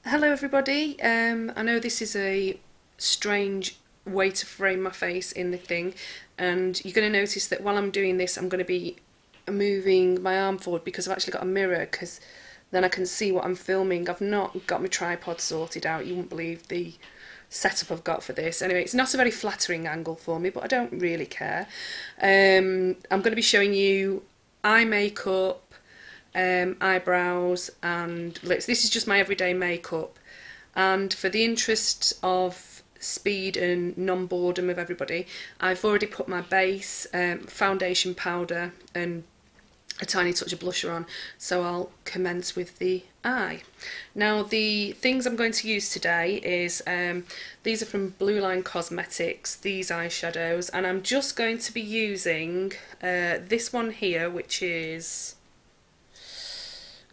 Hello everybody, I know this is a strange way to frame my face in the thing, and you're going to notice that while I'm doing this I'm going to be moving my arm forward because I've actually got a mirror, because then I can see what I'm filming. I've not got my tripod sorted out. You won't believe the setup I've got for this. Anyway, it's not a very flattering angle for me, but I don't really care. I'm going to be showing you eye makeup, eyebrows and lips. This is just my everyday makeup, and for the interest of speed and non-boredom of everybody, I've already put my base, foundation powder and a tiny touch of blusher on, so I'll commence with the eye. Now the things I'm going to use today is, these are from Blueline Cosmetics, these eyeshadows, and I'm just going to be using this one here, which is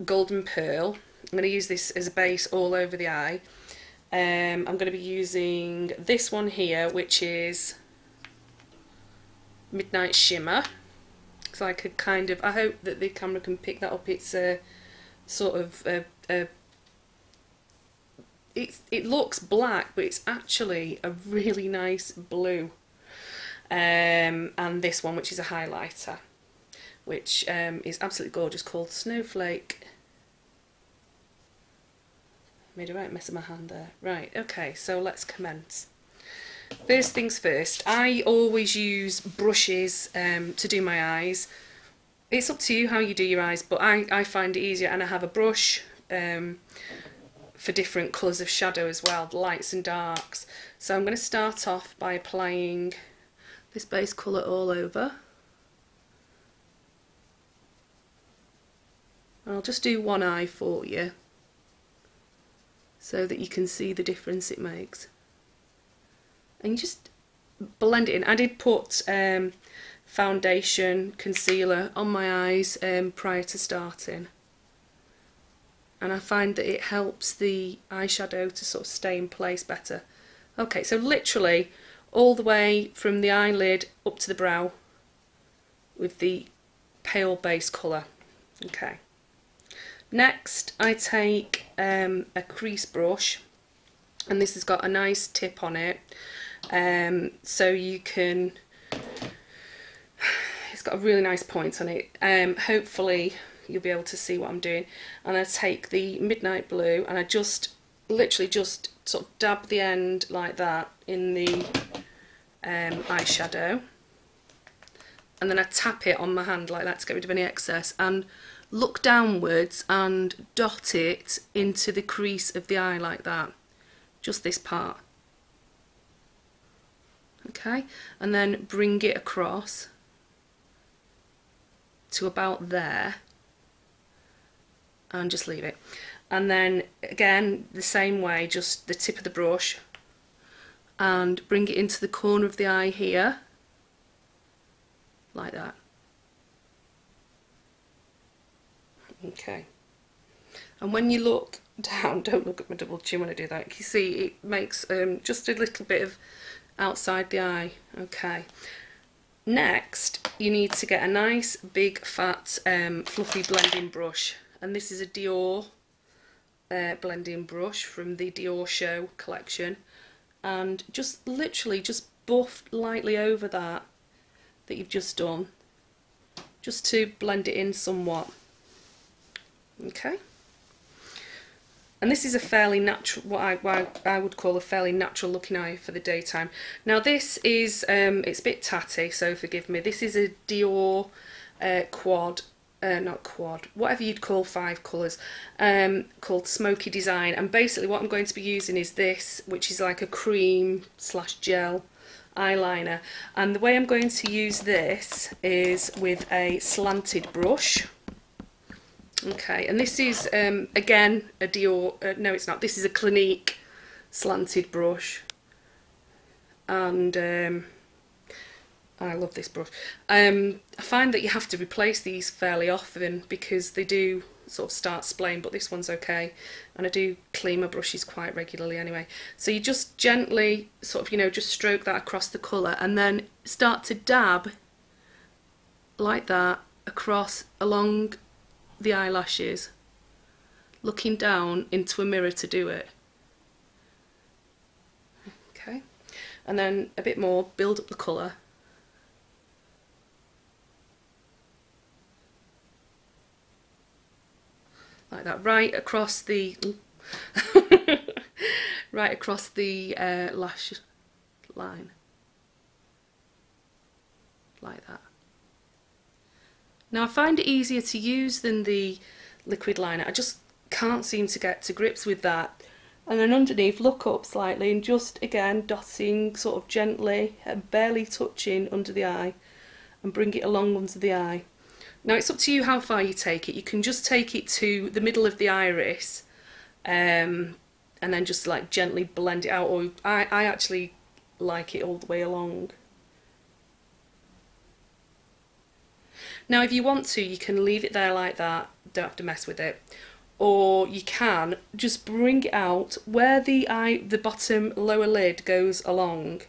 Golden Pearl. I'm going to use this as a base all over the eye. I'm going to be using this one here, which is Midnight Shimmer. It's like a kind of, I hope that the camera can pick that up. It's a sort of it looks black, but it's actually a really nice blue. And this one, which is a highlighter, which is absolutely gorgeous, called Snowflake. Made a right mess of my hand there. Right, okay, so let's commence. First things first, I always use brushes to do my eyes. It's up to you how you do your eyes, but I find it easier, and I have a brush for different colours of shadow as well, lights and darks. So I'm going to start off by applying this base colour all over. I'll just do one eye for you so that you can see the difference it makes. And you just blend it in. I did put foundation, concealer on my eyes prior to starting, and I find that it helps the eyeshadow to sort of stay in place better. Okay, so literally all the way from the eyelid up to the brow with the pale base colour. Okay. Next I take a crease brush, and this has got a nice tip on it, so you can, it's got a really nice point on it. Hopefully you'll be able to see what I'm doing. And I take the Midnight Blue and I just literally just sort of dab the end like that in the eyeshadow, and then I tap it on my hand like that to get rid of any excess, and look downwards and dot it into the crease of the eye like that, just this part. Okay, and then bring it across to about there and just leave it. And then again the same way, just the tip of the brush and bring it into the corner of the eye here like that. Okay, and when you look down, don't look at my double chin when I do that. You see it makes just a little bit of outside the eye. Okay, next you need to get a nice big fat fluffy blending brush, and this is a Dior blending brush from the Dior Show collection, and just literally just buff lightly over that you've just done, just to blend it in somewhat. Okay, and this is a fairly natural, what I would call a fairly natural looking eye for the daytime. Now this is, it's a bit tatty, so forgive me. This is a Dior not quad, whatever you'd call 5 colours, called Smoky Design. And basically what I'm going to be using is this, which is like a cream slash gel eyeliner. And the way I'm going to use this is with a slanted brush. Okay, and this is again a Dior, no it's not, this is a Clinique slanted brush, and I love this brush. I find that you have to replace these fairly often because they do sort of start splaying, but this one's okay, and I do clean my brushes quite regularly anyway. So you just gently sort of, you know, just stroke that across the colour, and then start to dab like that across along the eyelashes looking down into a mirror to do it. Okay, and then a bit more, build up the colour. Like that, right across the right across the lash line, like that. Now I find it easier to use than the liquid liner. I just can't seem to get to grips with that. And then underneath, look up slightly and just again dotting sort of gently, barely touching under the eye, and bring it along under the eye. Now it's up to you how far you take it. You can just take it to the middle of the iris and then just like gently blend it out, or I actually like it all the way along. Now if you want to, you can leave it there like that, don't have to mess with it. Or you can just bring it out where the bottom lower lid goes along.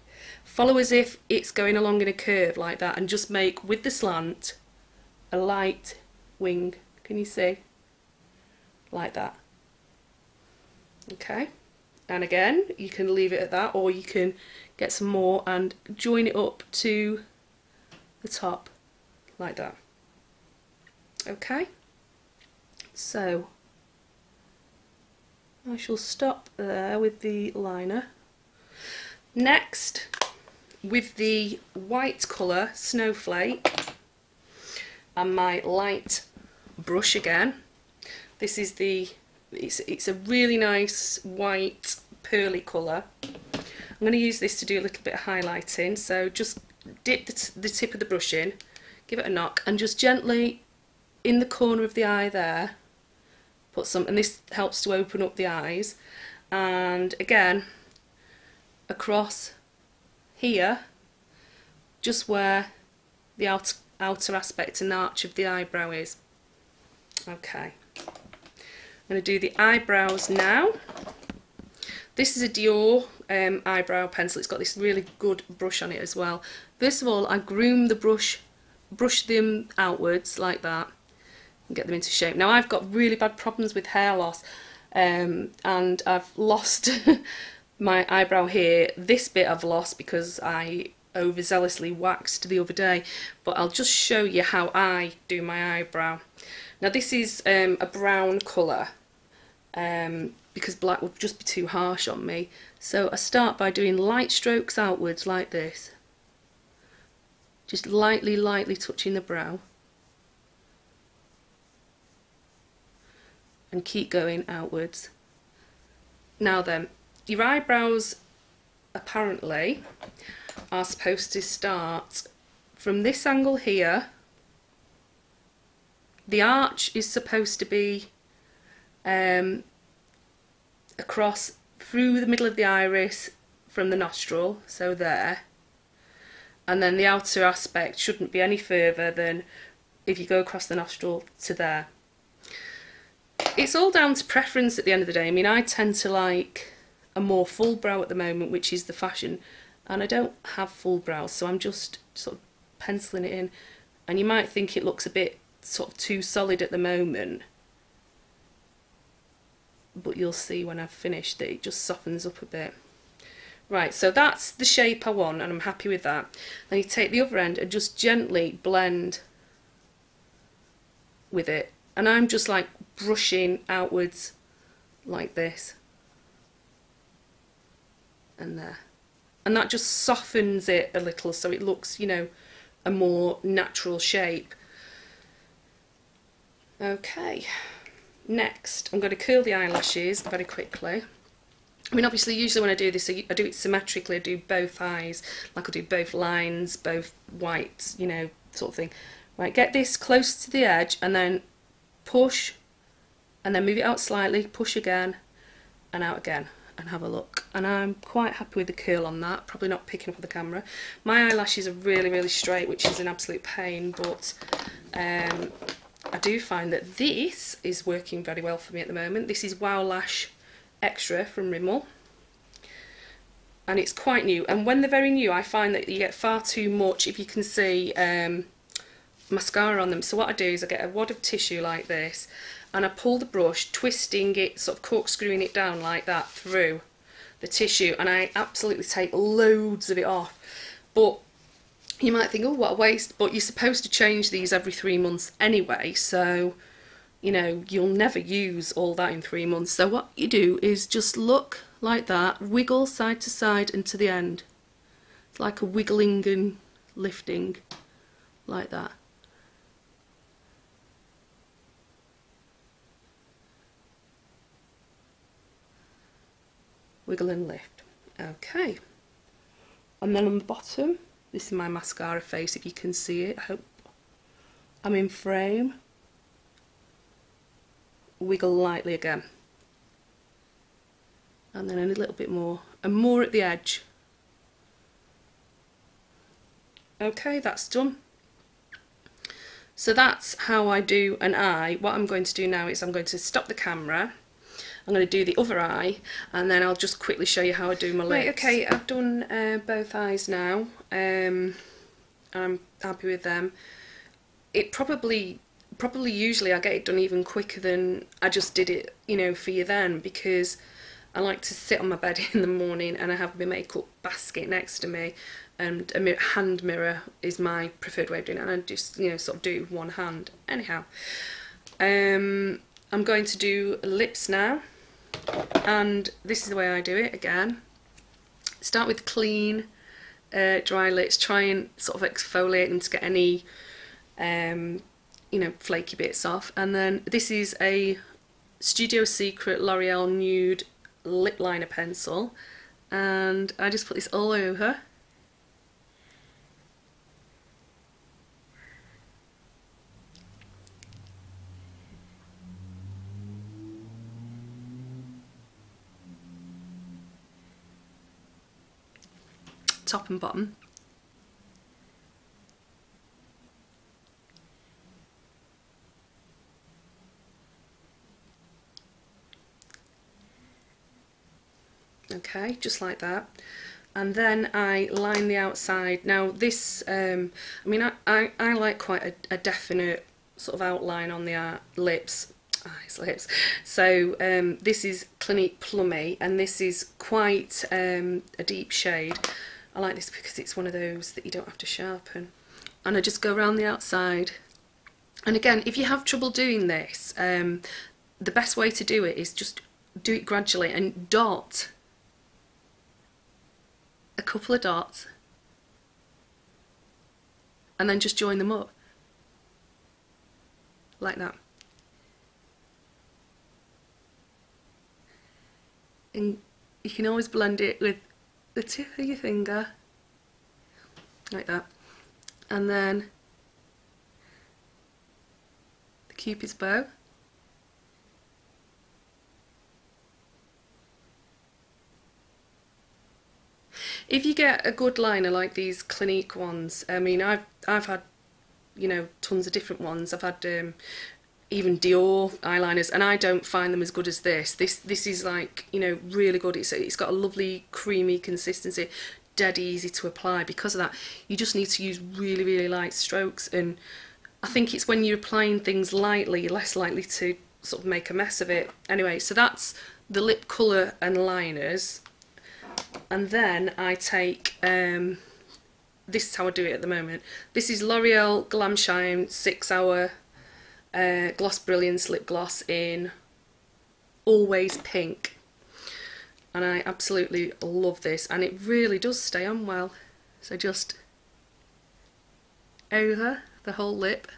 Follow as if it's going along in a curve like that, and just make, with the slant, a light wing. Can you see? Like that. Okay. And again, you can leave it at that, or you can get some more and join it up to the top like that. Okay. So I shall stop there with the liner. Next, with the white colour Snowflake and my light brush again. This is it's a really nice white pearly colour. I'm going to use this to do a little bit of highlighting, so just dip the tip of the brush in, give it a knock, and just gently in the corner of the eye there put some, and this helps to open up the eyes, and again across here, just where the outer aspect and arch of the eyebrow is. Okay, I'm going to do the eyebrows now. This is a Dior eyebrow pencil. It's got this really good brush on it as well. First of all, I groom the brush them outwards like that and get them into shape. Now I've got really bad problems with hair loss, and I've lost my eyebrow here. This bit I've lost because I overzealously waxed the other day, but I'll just show you how I do my eyebrow. Now this is a brown colour, because black would just be too harsh on me. So I start by doing light strokes outwards like this, just lightly touching the brow, and keep going outwards. Now then, your eyebrows apparently are supposed to start from this angle here. The arch is supposed to be across through the middle of the iris from the nostril, so there, and then the outer aspect shouldn't be any further than, if you go across the nostril, to there. It's all down to preference at the end of the day. I mean, I tend to like a more full brow at the moment, which is the fashion, and I don't have full brows, so I'm just sort of penciling it in, and you might think it looks a bit sort of too solid at the moment, but you'll see when I've finished that it just softens up a bit. Right, so that's the shape I want, and I'm happy with that. Then you take the other end and just gently blend with it, and I'm just like brushing outwards like this and there, and that just softens it a little so it looks, you know, a more natural shape. Okay, next I'm going to curl the eyelashes very quickly. I mean, obviously usually when I do this, I do it symmetrically. I do both eyes, like I do both lines, both whites, you know, sort of thing. Right, get this close to the edge and then push, and then move it out slightly, push again and out again, and have a look. And I'm quite happy with the curl on that, probably not picking up on the camera. My eyelashes are really straight, which is an absolute pain, but I do find that this is working very well for me at the moment. This is Wow Lash Extra from Rimmel, and it's quite new, and when they're very new I find that you get far too much, if you can see, mascara on them. So what I do is I get a wad of tissue like this, and I pull the brush, twisting it, sort of corkscrewing it down like that through the tissue, and I absolutely take loads of it off. But you might think, oh, what a waste, but you're supposed to change these every 3 months anyway, so you know, you'll never use all that in 3 months. So what you do is just look like that, wiggle side to side and to the end. It's like a wiggling and lifting, like that. Wiggle and lift. Okay. And then on the bottom, this is my mascara face, if you can see it. I hope I'm in frame. Wiggle lightly again. And then a little bit more, and more at the edge. Okay, that's done. So that's how I do an eye. What I'm going to do now is I'm going to stop the camera. I'm going to do the other eye, and then I'll just quickly show you how I do my lips. Right, okay, I've done both eyes now. I'm happy with them. It probably usually I get it done even quicker than I just did it, you know, for you then, because I like to sit on my bed in the morning and I have my makeup basket next to me, and a hand mirror is my preferred way of doing it, and I just, you know, sort of do it with one hand. Anyhow, I'm going to do lips now, and this is the way I do it again. Start with clean, dry lips, try and sort of exfoliate them to get any you know, flaky bits off. And then this is a Studio Secret L'Oreal Nude lip liner pencil, and I just put this all over. Top and bottom. Okay, just like that. And then I line the outside. Now this, I mean, I like quite a definite sort of outline on the lips. Lips. So this is Clinique Plummy, and this is quite a deep shade. I like this because it's one of those that you don't have to sharpen. And I just go around the outside. And again, if you have trouble doing this, the best way to do it is just do it gradually and dot a couple of dots, and then just join them up like that. And you can always blend it with the tip of your finger like that, and then the Cupid's bow. If you get a good liner like these Clinique ones, I mean, I've had, you know, tons of different ones. I've had even Dior eyeliners, and I don't find them as good as this. This is like, you know, really good. It's got a lovely creamy consistency, dead easy to apply. Because of that, you just need to use really, really light strokes, and I think it's when you're applying things lightly, you're less likely to sort of make a mess of it. Anyway, so that's the lip colour and liners. And then I take, this is how I do it at the moment. This is L'Oreal Glam Shine 6 Hour Gloss Brilliance Lip Gloss in Always Pink. And I absolutely love this, and it really does stay on well. So just over the whole lip,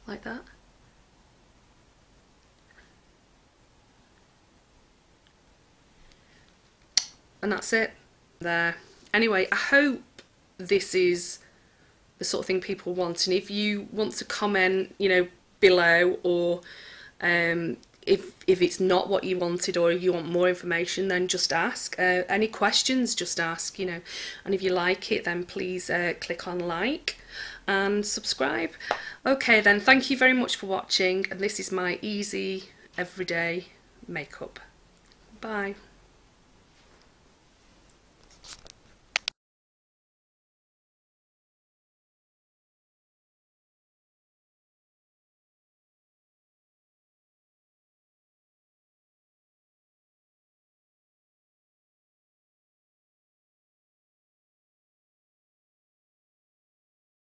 like that. And that's it there. Anyway, I hope this is the sort of thing people want, and if you want to comment, you know, below, or if it's not what you wanted, or you want more information, then just ask. Any questions, just ask, you know. And if you like it, then please click on like and subscribe. Okay then, thank you very much for watching, and this is my easy everyday makeup. Bye.